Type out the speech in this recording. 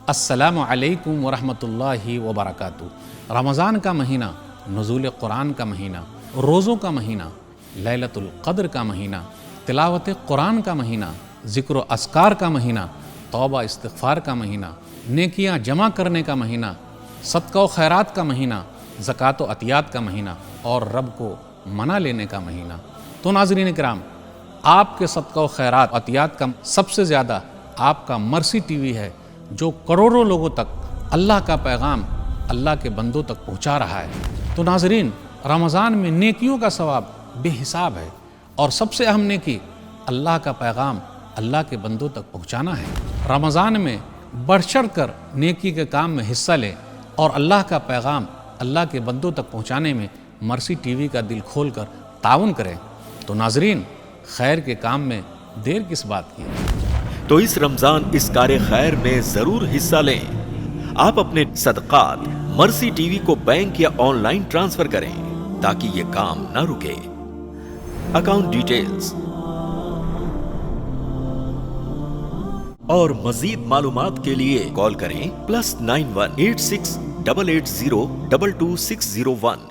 السلام علیکم ورحمۃ اللہ وبرکاتہ۔ رمضان کا مہینہ، نزول قرآن کا مہینہ، روزوں کا مہینہ، لیلۃ القدر کا مہینہ، تلاوت قرآن کا مہینہ، ذکر و اذکار کا مہینہ، توبہ استغفار کا مہینہ، نیکیاں جمع کرنے کا مہینہ، صدقہ و خیرات کا مہینہ، زکوٰۃ و عطیات کا مہینہ اور رب کو منا لینے کا مہینہ۔ تو ناظرین کرام، آپ کے صدقہ و خیرات عطیات کا سب سے زیادہ آپ کا مرسی ٹی وی ہے، جو کروڑوں لوگوں تک اللہ کا پیغام اللہ کے بندوں تک پہنچا رہا ہے۔ تو ناظرین، رمضان میں نیکیوں کا ثواب بے حساب ہے، اور سب سے اہم نیکی اللہ کا پیغام اللہ کے بندوں تک پہنچانا ہے۔ رمضان میں بڑھ چڑھ کر نیکی کے کام میں حصہ لیں اور اللہ کا پیغام اللہ کے بندوں تک پہنچانے میں مرسی ٹی وی کا دل کھول کر تعاون کریں۔ تو ناظرین، خیر کے کام میں دیر کس بات کی؟ تو اس رمضان اس کار خیر میں ضرور حصہ لیں۔ آپ اپنے صدقات مرسی ٹی وی کو بینک یا آن لائن ٹرانسفر کریں تاکہ یہ کام نہ رکے۔ اکاؤنٹ ڈیٹیلز اور مزید معلومات کے لیے کال کریں +91 86 880 22 601۔